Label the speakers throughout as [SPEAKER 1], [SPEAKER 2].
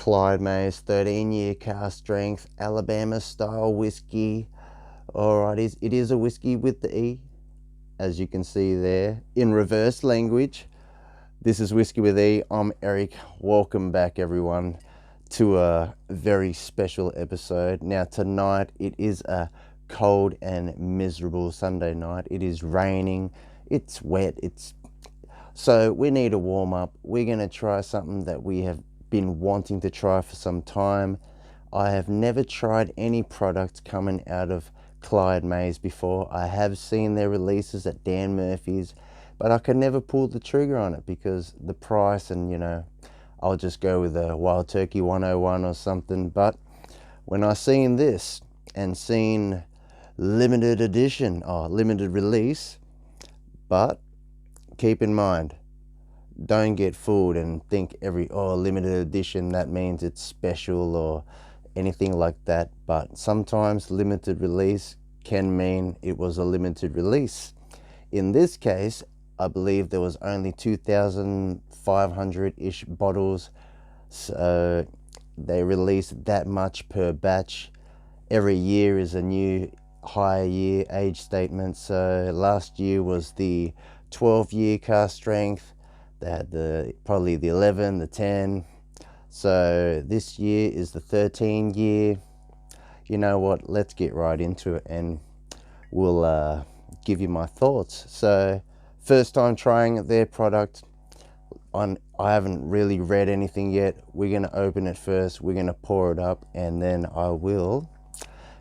[SPEAKER 1] CLYDE Maize 13-year cask strength Alabama style whiskey. Alright, it is a whiskey with the E, as you can see there in reverse language. This is Whiskey with E. I'm Eric. Welcome back, everyone, to a very special episode. Now tonight it is a cold and miserable Sunday night. It is raining, it's wet, so we need a warm up. We're going to try something that we have been wanting to try for some time. I have never tried any product coming out of CLYDE Maize before. I have seen their releases at Dan Murphy's, but I could never pull the trigger on it because the price, and I'll just go with a Wild Turkey 101 or something. But when I seen this and seen limited edition or limited release, but keep in mind, don't get fooled and think limited edition, that means it's special or anything like that. But sometimes limited release can mean it was a limited release. In this case, I believe there was only 2,500-ish bottles, so they released that much per batch. Every year is a new higher year age statement. So last year was the 12-year cask strength. They had probably the 11, the 10. So this year is the 13-year. You know what? Let's get right into it and we'll give you my thoughts. So first time trying their product. I haven't really read anything yet. We're going to open it first. We're going to pour it up and then I will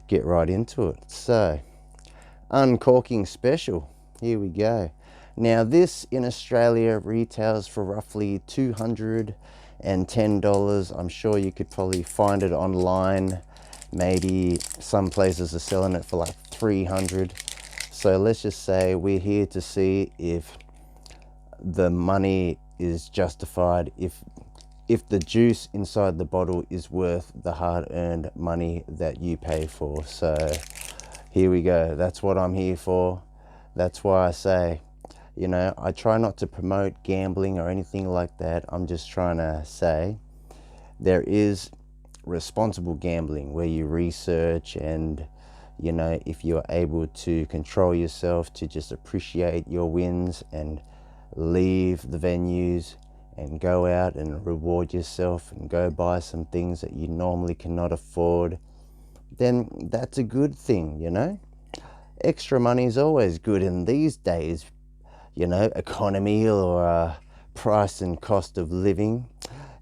[SPEAKER 1] get right into it. So uncorking special. Here we go. Now this in Australia retails for roughly $210. I'm sure you could probably find it online. Maybe some places are selling it for like $300. So let's just say we're here to see if the money is justified, if the juice inside the bottle is worth the hard-earned money that you pay for. So here we go. That's what I'm here for. That's why I say, I try not to promote gambling or anything like that. I'm just trying to say there is responsible gambling where you research and, if you're able to control yourself to just appreciate your wins and leave the venues and go out and reward yourself and go buy some things that you normally cannot afford, then that's a good thing, Extra money is always good in these days, economy or price and cost of living,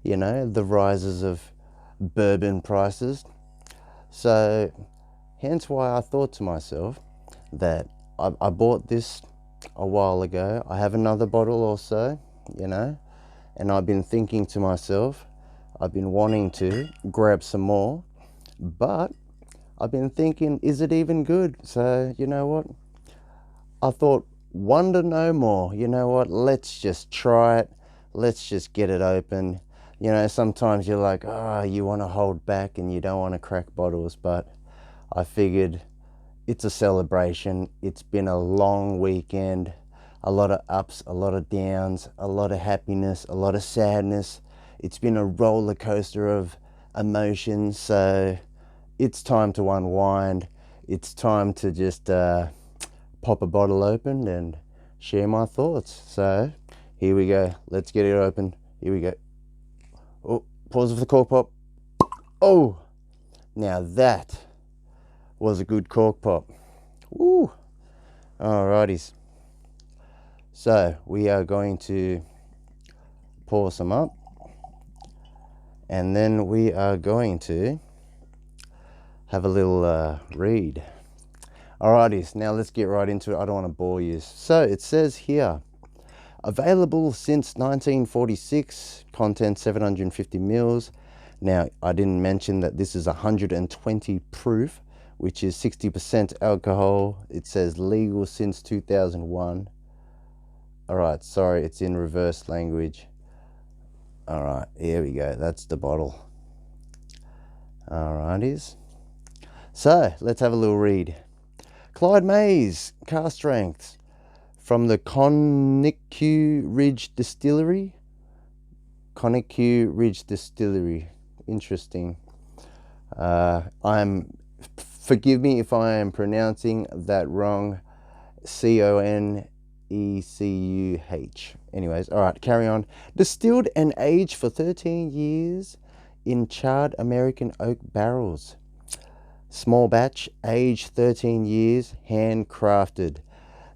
[SPEAKER 1] the rises of bourbon prices. So hence why I thought to myself that I bought this a while ago. I have another bottle also, and I've been thinking to myself, I've been wanting to grab some more, but I've been thinking, is it even good? So you know what, I thought, wonder no more. You know what, let's just try it. Let's just get it open. Sometimes you're like, you want to hold back and you don't want to crack bottles, but I figured it's a celebration. It's been a long weekend, a lot of ups, a lot of downs, a lot of happiness, a lot of sadness. It's been a roller coaster of emotions. So it's time to unwind. It's time to just pop a bottle open and share my thoughts. So here we go. Let's get it open. Here we go. Oh, pause for the cork pop. Oh, now that was a good cork pop. Woo. Alrighties. So we are going to pour some up and then we are going to have a little read. Alrighties, now let's get right into it. I don't want to bore you. So it says here, available since 1946, content 750 mils. Now I didn't mention that this is 120 proof, which is 60% alcohol. It says legal since 2001. Alright, sorry, it's in reverse language. Alright, here we go. That's the bottle. Alrighties. So let's have a little read. CLYDE Maize cask strength from the Conicu Ridge Distillery. Interesting. Forgive me if I am pronouncing that wrong. Conekuh. Anyways, all right, carry on. Distilled and aged for 13 years in charred American oak barrels. Small batch, aged 13 years, handcrafted.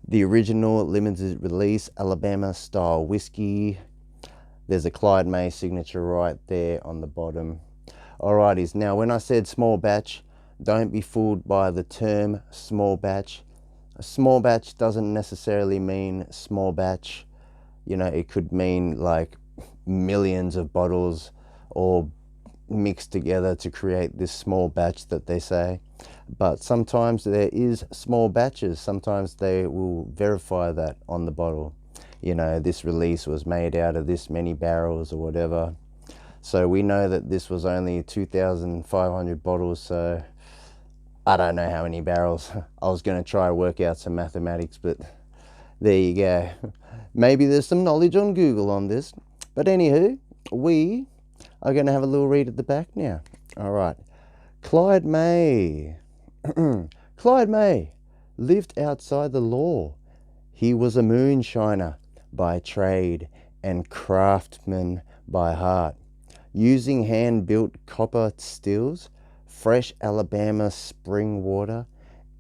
[SPEAKER 1] The original limited release Alabama style whiskey. There's a CLYDE May signature right there on the bottom. Alrighties, now when I said small batch, don't be fooled by the term small batch. A small batch doesn't necessarily mean small batch. You know, it could mean like millions of bottles all mixed together to create this small batch that they say. But sometimes there is small batches. Sometimes they will verify that on the bottle. You know, this release was made out of this many barrels or whatever. So we know that this was only 2,500 bottles, so I don't know how many barrels. I was going to try to work out some mathematics, but there you go. Maybe there's some knowledge on Google on this. But anywho, we are going to have a little read at the back now. All right. CLYDE May. CLYDE May lived outside the law. He was a moonshiner by trade and craftsman by heart. Using hand-built copper stills, fresh Alabama spring water,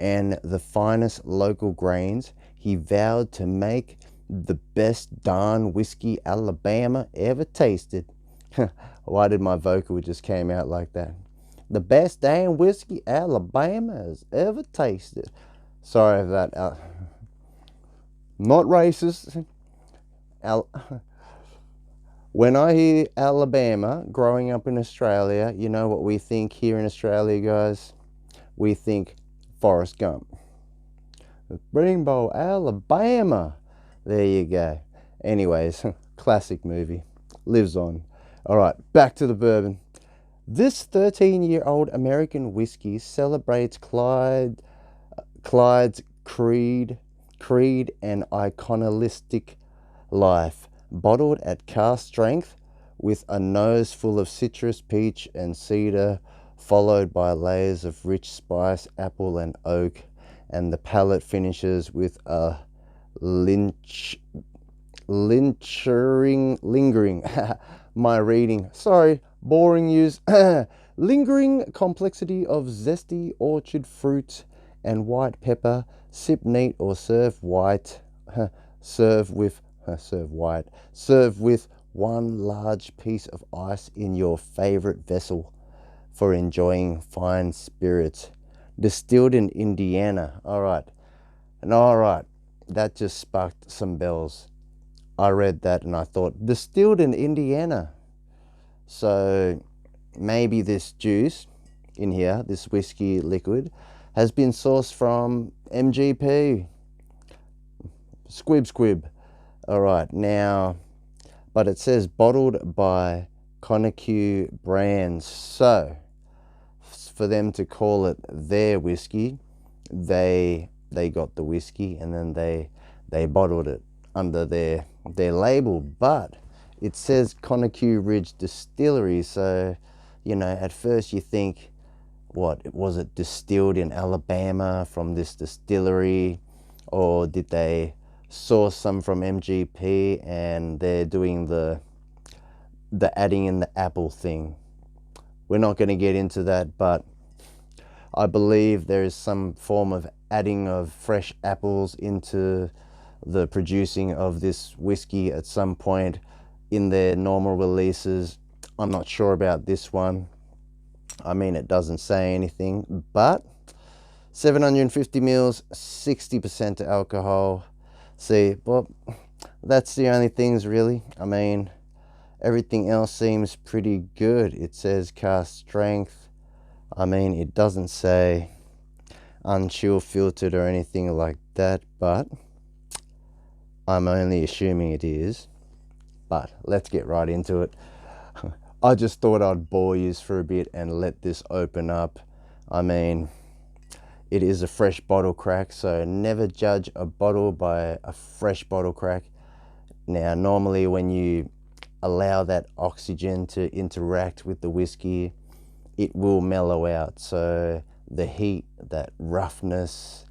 [SPEAKER 1] and the finest local grains, he vowed to make the best darn whiskey Alabama ever tasted. Why did my vocal just came out like that? The best damn whiskey Alabama has ever tasted. Sorry for that. Not racist. When I hear Alabama, growing up in Australia, you know what we think here in Australia, guys? We think Forrest Gump. Rainbow, Alabama. There you go. Anyways, classic movie. Lives on. All right, back to the bourbon. This 13-year-old American whiskey celebrates Clyde's creed and iconistic life. Bottled at cask strength with a nose full of citrus, peach, and cedar, followed by layers of rich spice, apple, and oak, and the palate finishes with a lingering my reading, sorry, boring use, lingering complexity of zesty orchard fruit and white pepper. Sip neat or serve white. Serve with one large piece of ice in your favorite vessel for enjoying fine spirits. Distilled in Indiana. All right, that just sparked some bells. I read that and I thought, distilled in Indiana. So maybe this juice in here, this whiskey liquid, has been sourced from MGP. Squib. All right, now, but it says bottled by Conekuh Brands. So for them to call it their whiskey, they got the whiskey and then they bottled it under their label. But it says Conekuh Ridge Distillery, so you know, at first you think, what was it, distilled in Alabama from this distillery, or did they source some from MGP and they're doing the adding in the apple thing? We're not going to get into that, but I believe there is some form of adding of fresh apples into the producing of this whiskey at some point in their normal releases. I'm not sure about this one. I mean, it doesn't say anything, but 750 mils, 60% alcohol. See, well, that's the only things really. I mean, everything else seems pretty good. It says cask strength. I mean, it doesn't say unchill filtered or anything like that, but I'm only assuming it is. But let's get right into it. I just thought I'd bore you for a bit and let this open up. I mean, it is a fresh bottle crack, so never judge a bottle by a fresh bottle crack. Now, normally when you allow that oxygen to interact with the whiskey, it will mellow out. So the heat, that roughness,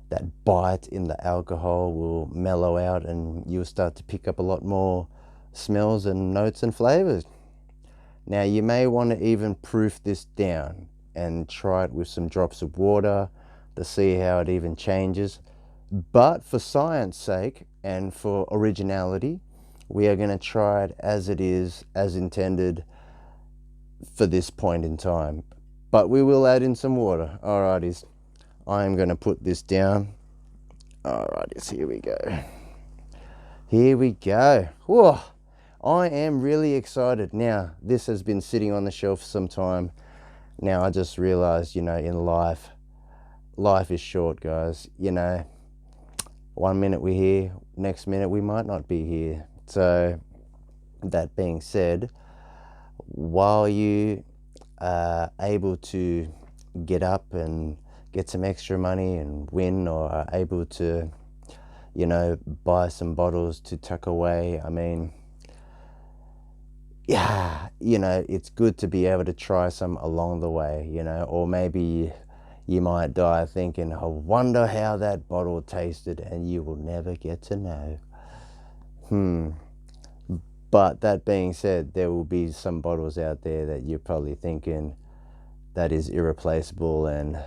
[SPEAKER 1] that bite in the alcohol will mellow out, and you'll start to pick up a lot more smells and notes and flavors. Now you may want to even proof this down and try it with some drops of water to see how it even changes. But for science sake and for originality, we are going to try it as it is, as intended for this point in time. But we will add in some water. Alrighties, I'm going to put this down. Alrighties, here we go. Here we go. Whoa, I am really excited. Now, this has been sitting on the shelf for some time. Now, I just realized, in life is short, guys. 1 minute we're here, next minute we might not be here. So, that being said, while you are able to get up and get some extra money and win, or are able to, buy some bottles to tuck away, I mean, yeah, it's good to be able to try some along the way, or maybe you might die thinking, I wonder how that bottle tasted, and you will never get to know. But that being said, there will be some bottles out there that you're probably thinking that is irreplaceable, and,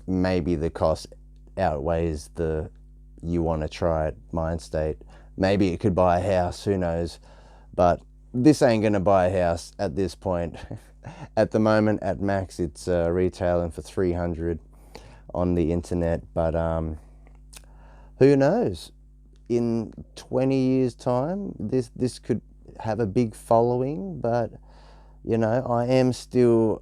[SPEAKER 1] maybe the cost outweighs the you want to try it mind state. Maybe it could buy a house, who knows? But this ain't going to buy a house at this point. At the moment, at max, it's retailing for $300 on the internet. But who knows? In 20 years' time, this could have a big following. But, I am still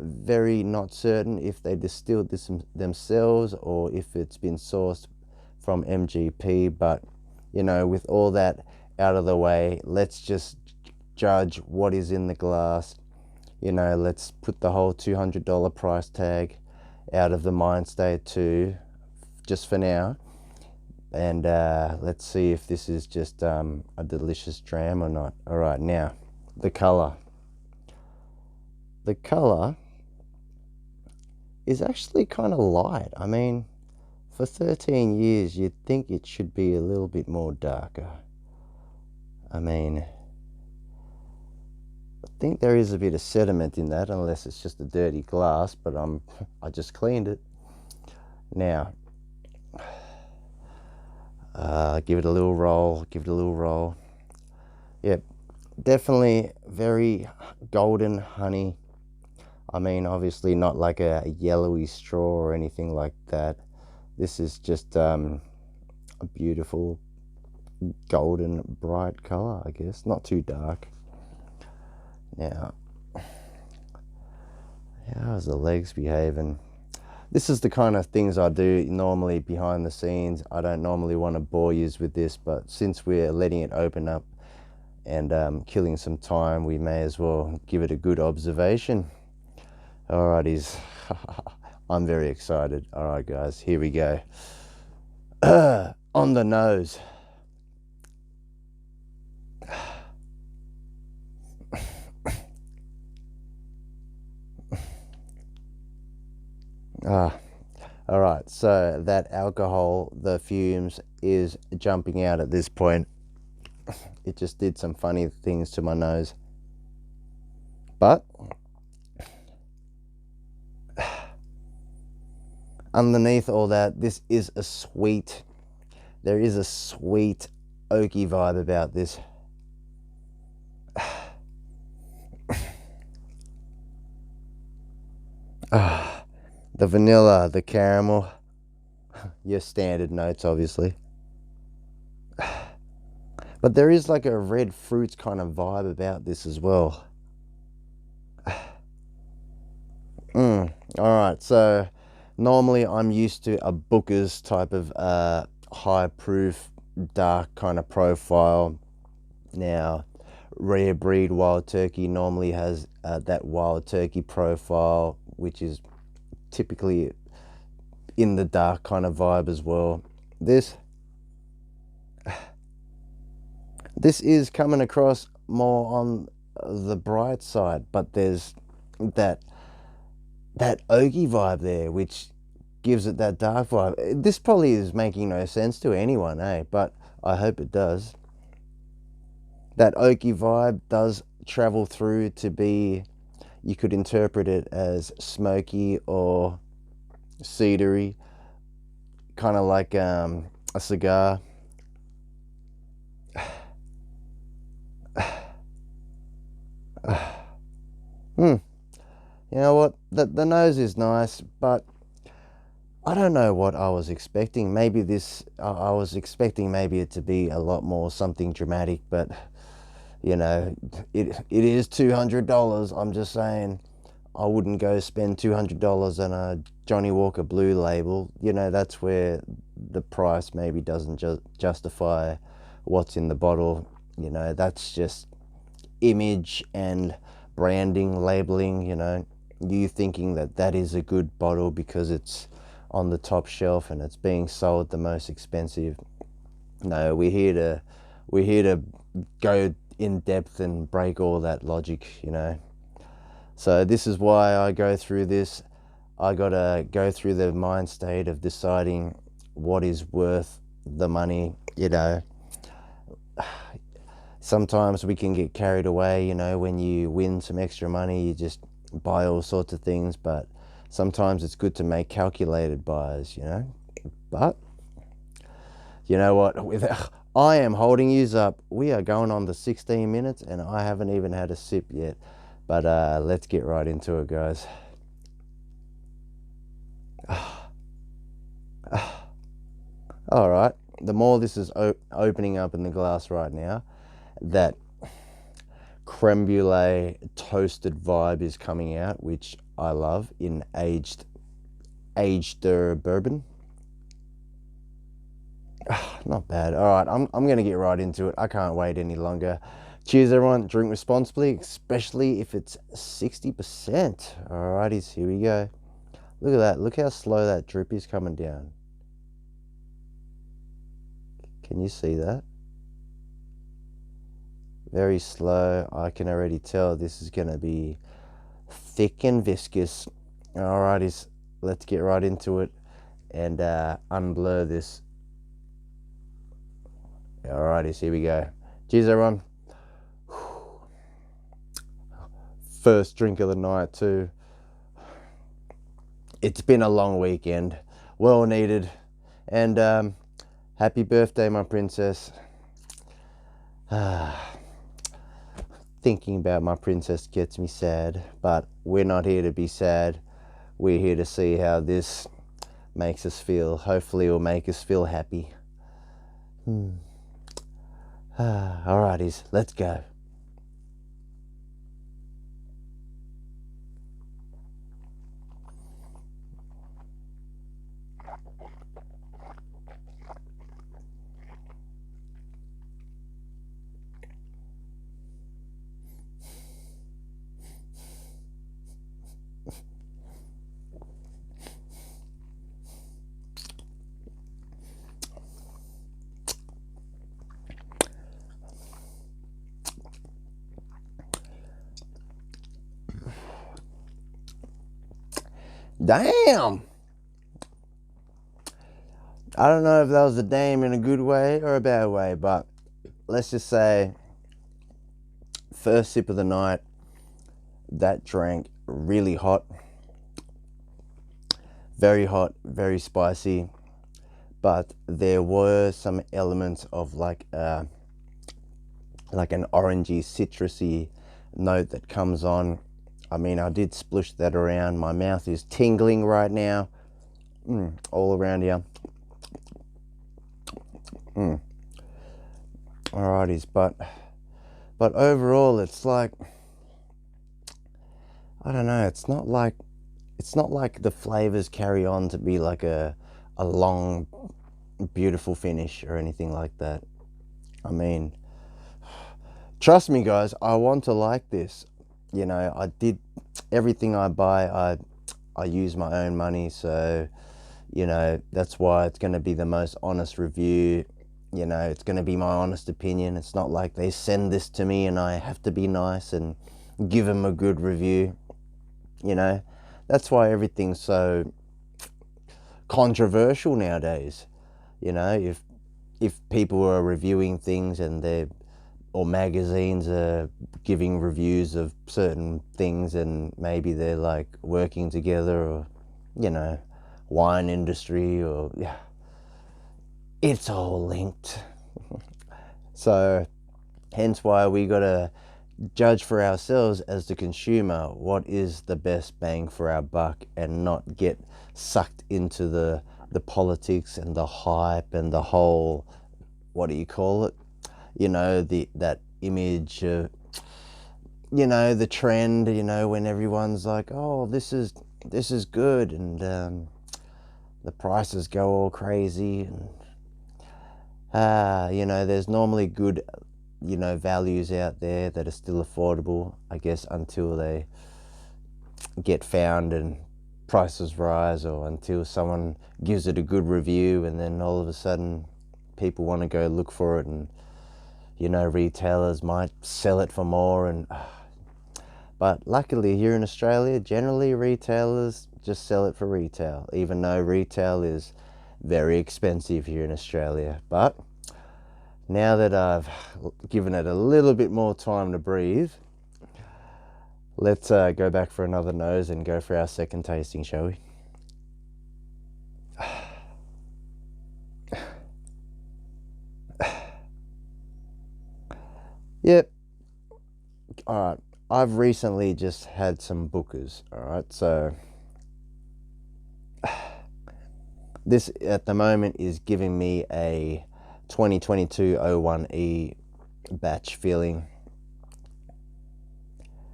[SPEAKER 1] very not certain if they distilled this themselves or if it's been sourced from MGP. But, with all that out of the way, let's just judge what is in the glass. Let's put the whole $200 price tag out of the mind state too, just for now. And let's see if this is just a delicious dram or not. All right, now, the color. The color is actually kind of light. I mean, for 13 years, you'd think it should be a little bit more darker. I mean, I think there is a bit of sediment in that, unless it's just a dirty glass, but I just cleaned it. Now, give it a little roll. Yep, definitely very golden honey. I mean, obviously not like a yellowy straw or anything like that. This is just a beautiful golden bright color, I guess. Not too dark. Now, how's the legs behaving? This is the kind of things I do normally behind the scenes. I don't normally want to bore you with this, but since we're letting it open up and killing some time, we may as well give it a good observation. Alrighties, I'm very excited. Alright guys, here we go. On the nose. Alright, so that alcohol, the fumes, is jumping out at this point. It just did some funny things to my nose. But underneath all that, this is a sweet, there is a sweet oaky vibe about this. The vanilla, the caramel, your standard notes obviously. But there is like a red fruits kind of vibe about this as well. Alright, so normally I'm used to a Booker's type of high proof, dark kind of profile. Now, Rare Breed Wild Turkey normally has that Wild Turkey profile, which is typically in the dark kind of vibe as well. This, This is coming across more on the bright side, but there's that oaky vibe there, which gives it that dark vibe. This probably is making no sense to anyone, but I hope it does. That oaky vibe does travel through to be, you could interpret it as smoky or cedary, kind of like a cigar. You know what? The nose is nice, but I don't know what I was expecting. Maybe I was expecting maybe it to be a lot more something dramatic, but you know, it is $200. I'm just saying, I wouldn't go spend $200 on a Johnny Walker Blue label. You know, that's where the price maybe doesn't justify what's in the bottle. You know, that's just image and branding, labeling. You know, you thinking that is a good bottle because it's on the top shelf and it's being sold the most expensive. No, we're here to go in depth and break all that logic, you know. So this is why I go through this. I gotta go through the mind state of deciding what is worth the money, you know. Sometimes we can get carried away, you know, when you win some extra money, you just buy all sorts of things, but sometimes it's good to make calculated buys, you know. But you know what? I am holding yous up. We are going on the 16 minutes and I haven't even had a sip yet. But let's get right into it, guys. All right. The more this is opening up in the glass right now, that creme brulee toasted vibe is coming out, which I love in aged bourbon. Not bad. All right, I'm gonna get right into it. I can't wait any longer. Cheers, everyone. Drink responsibly, especially if it's 60%. Alrighties, here we go. Look at that. Look how slow that drip is coming down. Can you see that? Very slow. I can already tell this is gonna be thick and viscous. Alrighties, let's get right into it and unblur this. Alrighties, here we go. Cheers, everyone. First drink of the night too. It's been a long weekend, well needed, and happy birthday, my princess. Thinking about my princess gets me sad, but we're not here to be sad. We're here to see how this makes us feel. Hopefully it will make us feel happy. Alrighties, let's go. Damn! I don't know if that was a damn in a good way or a bad way, but let's just say, first sip of the night, that drank really hot, very spicy, but there were some elements of like an orangey, citrusy note that comes on. I mean, I did splush that around. My mouth is tingling right now, all around here. Alrighties, but overall, it's like, I don't know. It's not like the flavors carry on to be like a long, beautiful finish or anything like that. I mean, trust me, guys. I want to like this. You know, I did everything I buy. I use my own money, so you know that's why it's going to be the most honest review. You know, it's going to be my honest opinion. It's not like they send this to me and I have to be nice and give them a good review. You know, that's why everything's so controversial nowadays. You know, if people are reviewing things and they're, or magazines are giving reviews of certain things, and maybe they're like working together, or, you know, wine industry, or yeah, it's all linked. So hence why we gotta judge for ourselves as the consumer what is the best bang for our buck, and not get sucked into the politics and the hype and the whole, what do you call it, you know, that image, you know, the trend, you know, when everyone's like, oh, this is good, and the prices go all crazy, and you know, there's normally good, you know, values out there that are still affordable, I guess, until they get found and prices rise, or until someone gives it a good review, and then all of a sudden people want to go look for it, and, you know, retailers might sell it for more. And but luckily here in Australia, generally retailers just sell it for retail, even though retail is very expensive here in Australia. But now that I've given it a little bit more time to breathe, let's go back for another nose and go for our second tasting, shall we? Yep. All right. I've recently just had some bookers. All right. So this at the moment is giving me a 2022 01E batch feeling.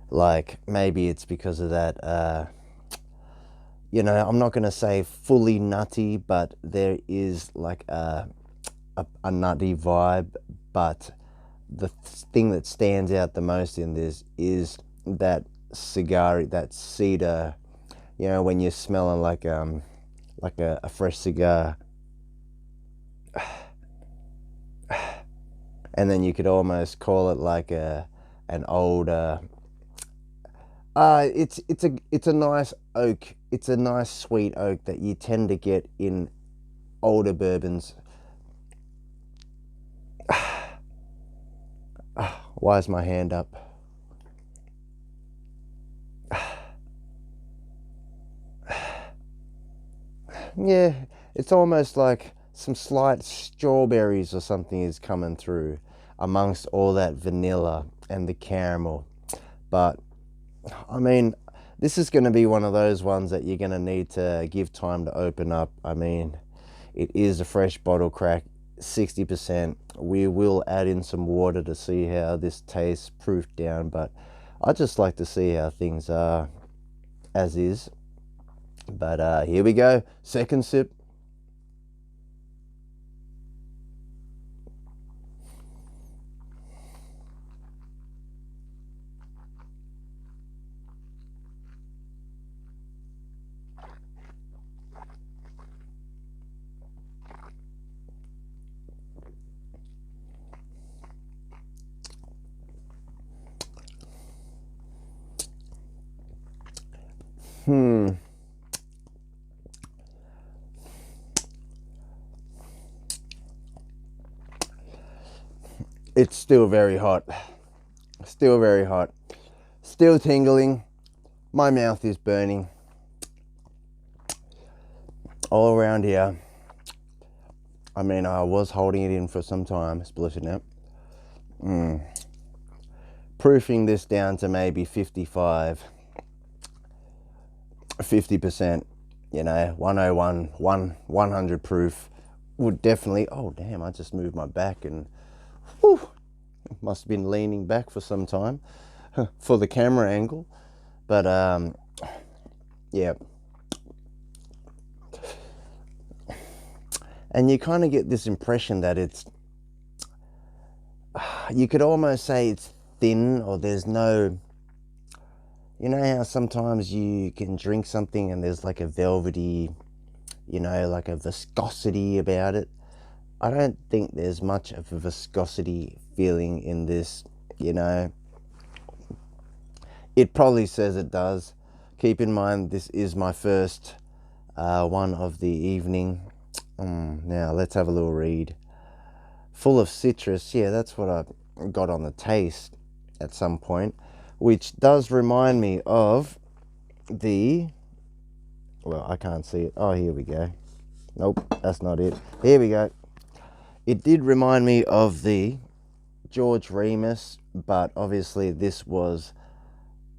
[SPEAKER 1] Like maybe it's because of that, you know, I'm not going to say fully nutty, but there is like a nutty vibe. But the thing that stands out the most in this is that cigar, that cedar, you know, when you're smelling like a fresh cigar. And then you could almost call it like an old it's a nice oak. It's a nice sweet oak that you tend to get in older bourbons. Why is my hand up? Yeah, it's almost like some slight strawberries or something is coming through amongst all that vanilla and the caramel. But I mean, this is going to be one of those ones that you're going to need to give time to open up. I mean, it is a fresh bottle crack, 60%. We will add in some water to see how this tastes proofed down, but I just like to see how things are as is. But here we go, second sip. It's still very hot. Still very hot. Still tingling. My mouth is burning. All around here. I mean, I was holding it in for some time, splitting it. Proofing this down to maybe 55, 50%, you know, 101, 100 proof would definitely, oh damn, I just moved my back and whew, must have been leaning back for some time for the camera angle. But yeah. And you kind of get this impression that it's, you could almost say it's thin, or there's no, you know how sometimes you can drink something and there's like a velvety, you know, like a viscosity about it. I don't think there's much of a viscosity feeling in this, you know. It probably says it does. Keep in mind, this is my first one of the evening. Now, let's have a little read. Full of citrus. Yeah, that's what I got on the taste at some point, which does remind me of the... Well, I can't see it. Oh, here we go. Nope, that's not it. Here we go. It did remind me of the George Remus, but obviously this was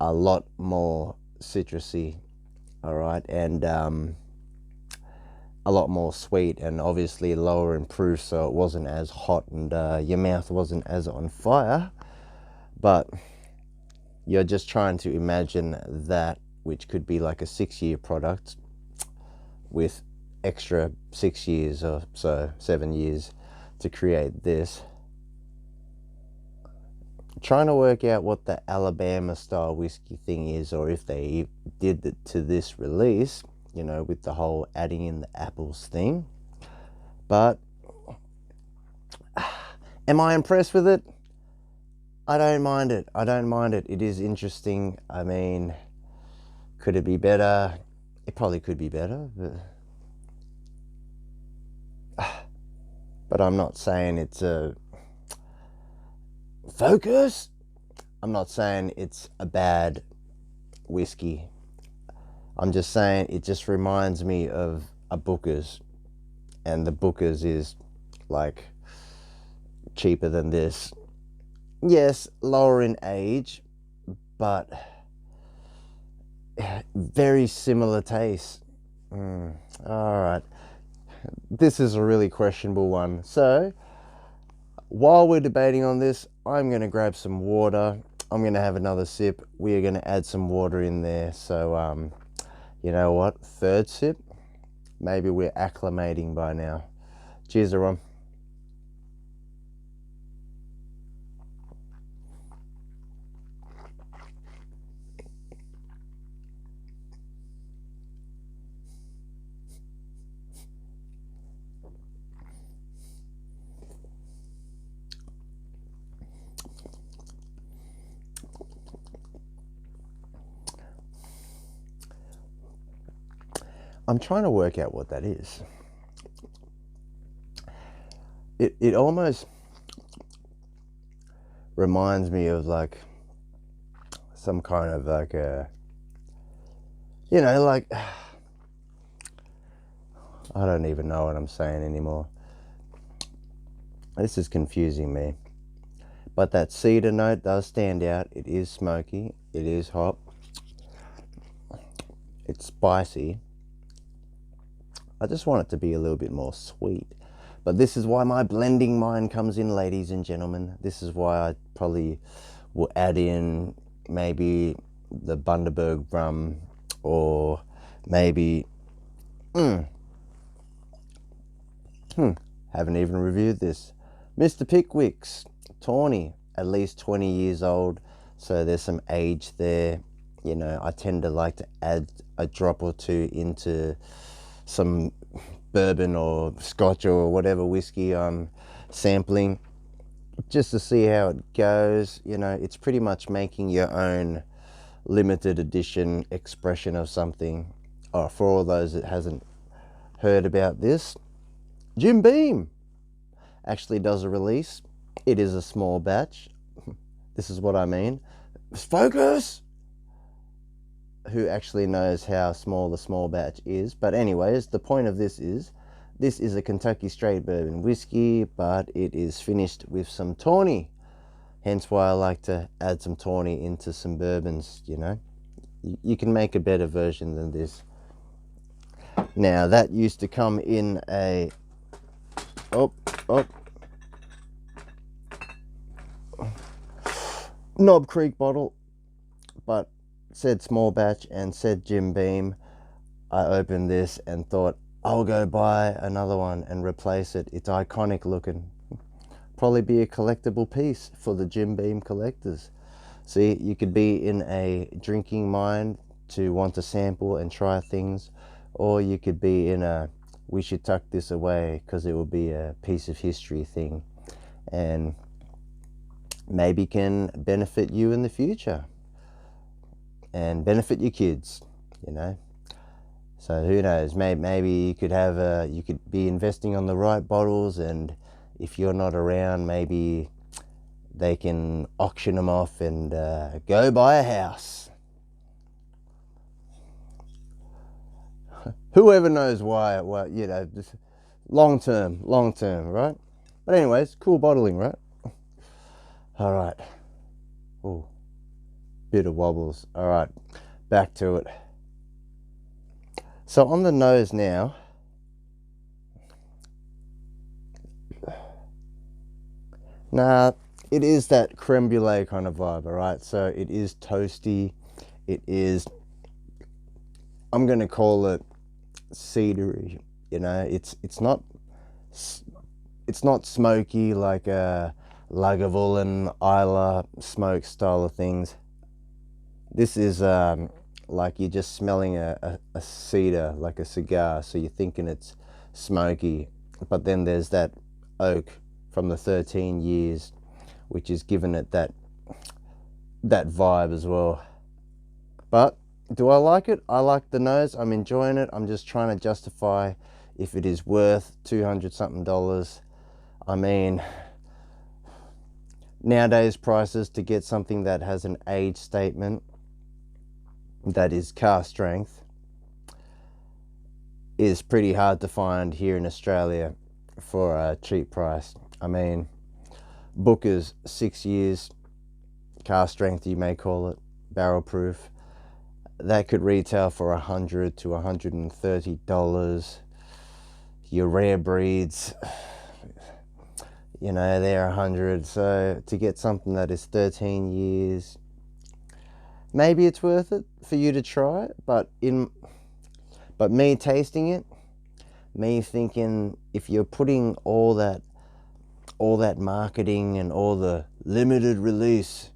[SPEAKER 1] a lot more citrusy, all right, and a lot more sweet, and obviously lower in proof, so it wasn't as hot, and your mouth wasn't as on fire. But you're just trying to imagine that, which could be like a 6-year product with extra 6 years or so, 7 years to create this. Trying to work out what the Alabama style whiskey thing is, or if they did it to this release, you know, with the whole adding in the apples thing. But am I impressed with it? I don't mind it. I don't mind it. It is interesting. I mean, could it be better? It probably could be better, but I'm not saying it's a focus. I'm not saying it's a bad whiskey. I'm just saying it just reminds me of a Booker's, and the Booker's is like cheaper than this. Yes, lower in age, but very similar taste. All right, this is a really questionable one. So while we're debating on this, I'm going to grab some water. I'm going to have another sip. We are going to add some water in there. So you know what? Third sip. Maybe we're acclimating by now. Cheers, everyone. I'm trying to work out what that is. It almost reminds me of like some kind of like a, you know, like, I don't even know what I'm saying anymore. This is confusing me. But that cedar note does stand out. It is smoky. It is hot. It's spicy. I just want it to be a little bit more sweet. But this is why my blending mind comes in, ladies and gentlemen. This is why I probably will add in maybe the Bundaberg rum, or maybe... haven't even reviewed this. Mr. Pickwick's Tawny, at least 20 years old, so there's some age there. You know, I tend to like to add a drop or two into some bourbon or scotch or whatever whiskey I'm sampling, just to see how it goes. You know, it's pretty much making your own limited edition expression of something. Oh, for all those that hasn't heard about this, Jim Beam actually does a release. It is a small batch. This is what I mean. Focus! Who actually knows how small the small batch is. But anyways, the point of this is a Kentucky straight bourbon whiskey, but it is finished with some tawny. Hence why I like to add some tawny into some bourbons, you know. You can make a better version than this. Now, that used to come in a... Knob Creek bottle, but said small batch and said Jim Beam. I opened this and thought, I'll go buy another one and replace it. It's iconic looking. Probably be a collectible piece for the Jim Beam collectors. See, you could be in a drinking mind to want to sample and try things, or you could be in a we should tuck this away because it will be a piece of history thing and maybe can benefit you in the future and benefit your kids, you know. So who knows, maybe you could have you could be investing on the right bottles, and if you're not around, maybe they can auction them off and go buy a house. Whoever knows why, well, you know, long term, right? But anyways, cool bottling, right? All right. Oh, bit of wobbles. All right, back to it. So on the nose now, nah, it is that creme brulee kind of vibe, all right? So it is toasty. It is, I'm going to call it cedary, you know. It's not smoky like a Lagavulin, Isla smoke style of things. This is like you're just smelling a cedar, like a cigar, so you're thinking it's smoky, but then there's that oak from the 13 years, which is giving it that vibe as well. But do I like it? I like the nose. I'm enjoying it. I'm just trying to justify if it is worth $200 something. I mean, nowadays prices to get something that has an age statement that is cask strength is pretty hard to find here in Australia for a cheap price. I mean, Booker's 6 years cask strength, you may call it, barrel proof, that could retail for $100 to $130. Your rare breeds, you know, they're $100. So to get something that is 13 years, maybe it's worth it for you to try it. But me tasting it, me thinking, if you're putting all that marketing and all the limited release,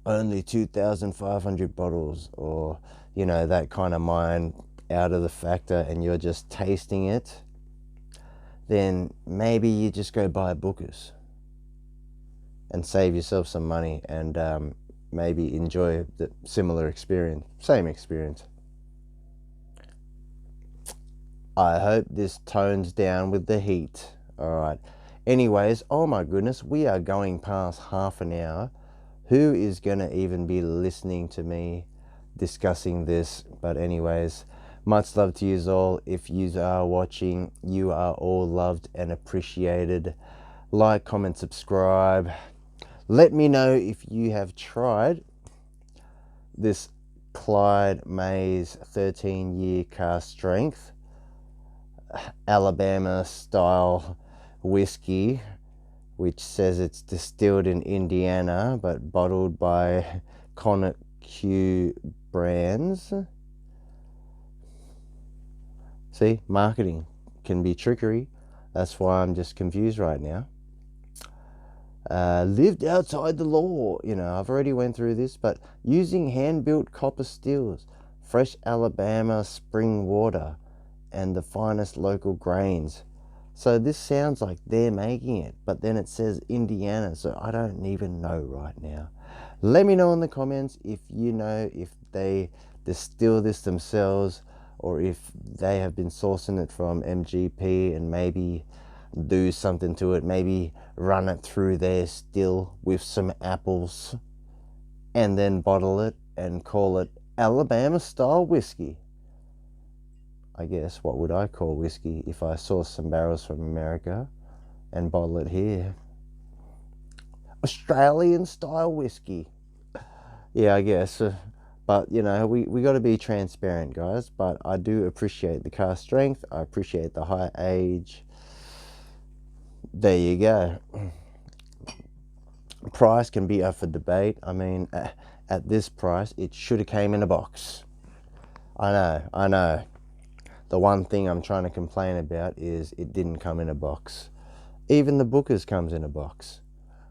[SPEAKER 1] only 2,500 bottles, or, you know, that kind of mind out of the factor, and you're just tasting it, then maybe you just go buy Booker's and save yourself some money and maybe enjoy the similar experience, same experience. I hope this tones down with the heat. All right. Anyways, oh my goodness, we are going past half an hour. Who is going to even be listening to me discussing this? But anyways, much love to you all. If you are watching, you are all loved and appreciated. Like, comment, subscribe. Let me know if you have tried this CLYDE Maize 13-year cask strength Alabama style whiskey, which says it's distilled in Indiana but bottled by Connett Q Brands. See, marketing can be trickery. That's why I'm just confused right now. Lived outside the law, you know, I've already went through this, but using hand-built copper stills, fresh Alabama spring water, and the finest local grains. So this sounds like they're making it, but then it says Indiana, so I don't even know right now. Let me know in the comments if you know if they distill this themselves, or if they have been sourcing it from MGP and maybe do something to it, maybe run it through their still with some apples and then bottle it and call it Alabama style whiskey. I guess, what would I call whiskey if I source some barrels from America and bottle it here? Australian style whiskey. Yeah, I guess. But, you know, we got to be transparent, guys. But I do appreciate the cask strength. I appreciate the high age. There you go. Price can be up for debate. I mean, at this price, it should have came in a box. I know. The one thing I'm trying to complain about is it didn't come in a box. Even the Booker's comes in a box.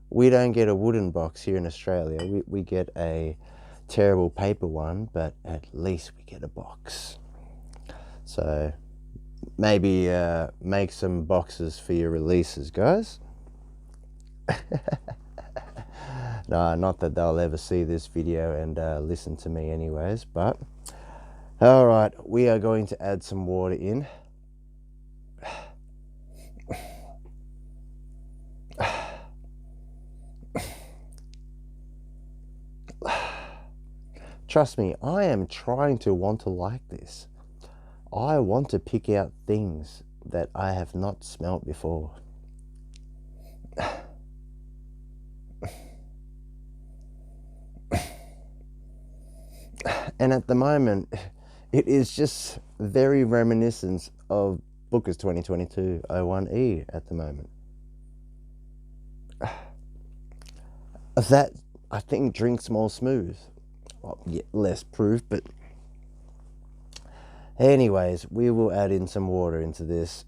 [SPEAKER 1] We don't get a wooden box here in Australia. We get a terrible paper one, but at least we get a box. So maybe make some boxes for your releases, guys. No, not that they'll ever see this video and listen to me anyways, but all right, we are going to add some water in. Trust me, I am trying to want to like this. I want to pick out things that I have not smelt before. And at the moment, it is just very reminiscent of Booker's 2022 01E at the moment. That, I think, drinks more smooth. Well, yeah, less proof, but anyways, we will add in some water into this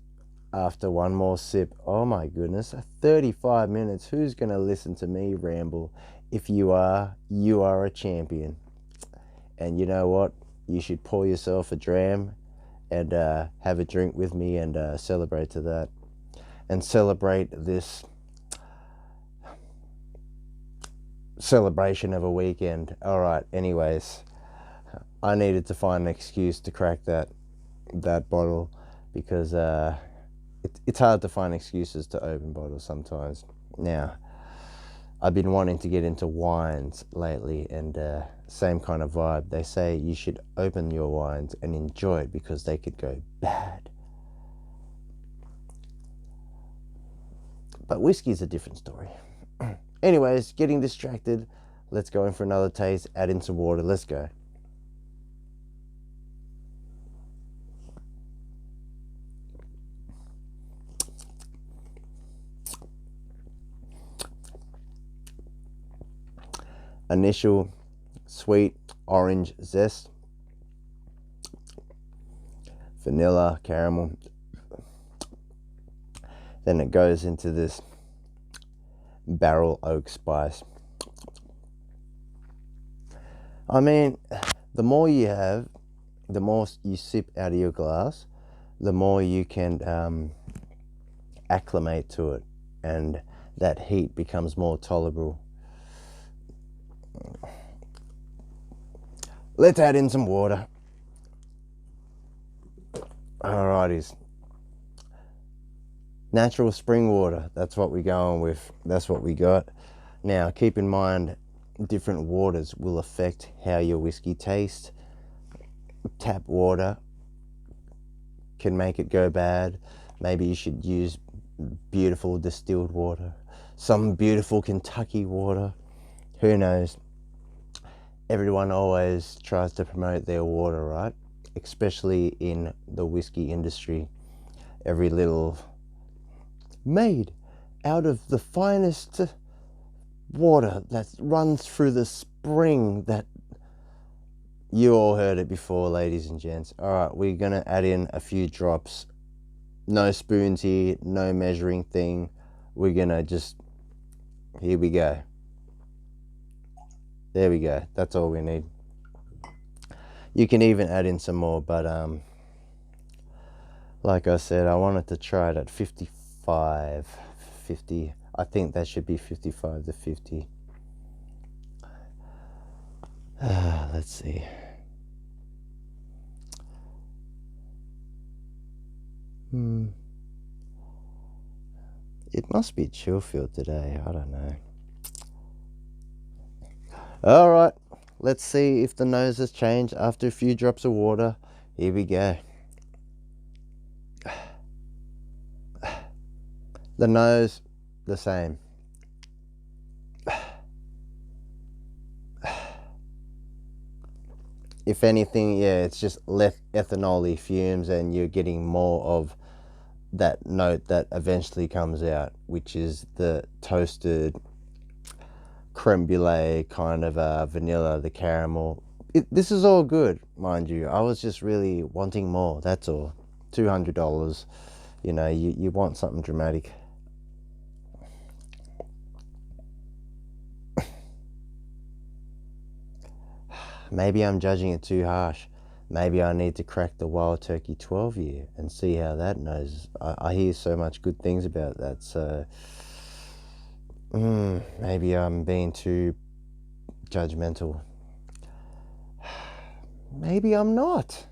[SPEAKER 1] after one more sip. Oh my goodness, 35 minutes. Who's going to listen to me ramble? If you are a champion. And you know what? You should pour yourself a dram and have a drink with me and celebrate to that. And celebrate this celebration of a weekend. All right, anyways, I needed to find an excuse to crack that bottle because it's hard to find excuses to open bottles sometimes. Now, I've been wanting to get into wines lately, and same kind of vibe. They say you should open your wines and enjoy it because they could go bad. But whiskey is a different story. Anyways, getting distracted. Let's go in for another taste. Add in some water. Let's go. Initial sweet orange zest, vanilla, caramel. Then it goes into this barrel oak spice. I mean, the more you have, the more you sip out of your glass, the more you can acclimate to it, and that heat becomes more tolerable. Let's add in some water. Alrighties. Natural spring water, that's what we're going with. That's what we got. Now, keep in mind, different waters will affect how your whiskey tastes. Tap water can make it go bad. Maybe you should use beautiful distilled water. Some beautiful Kentucky water. Who knows? Everyone always tries to promote their water, right? Especially in the whiskey industry. Every little made out of the finest water that runs through the spring. That you all heard it before, ladies and gents. All right, we're gonna add in a few drops. No spoons here, no measuring thing. We're gonna just, here we go. There we go. That's all we need. You can even add in some more, but like I said, I wanted to try it at 50. I think that should be 55 to 50. Let's see. It must be Chillfield today. I don't know. All right, let's see if the nose has changed after a few drops of water. Here we go. The nose, the same. If anything, yeah, it's just less ethanol fumes and you're getting more of that note that eventually comes out, which is the toasted creme brulee kind of vanilla, the caramel. This is all good, mind you. I was just really wanting more, that's all. $200, you know, you want something dramatic. Maybe I'm judging it too harsh. Maybe I need to crack the Wild Turkey 12 year and see how that knows. I hear so much good things about that, so maybe I'm being too judgmental. Maybe I'm not.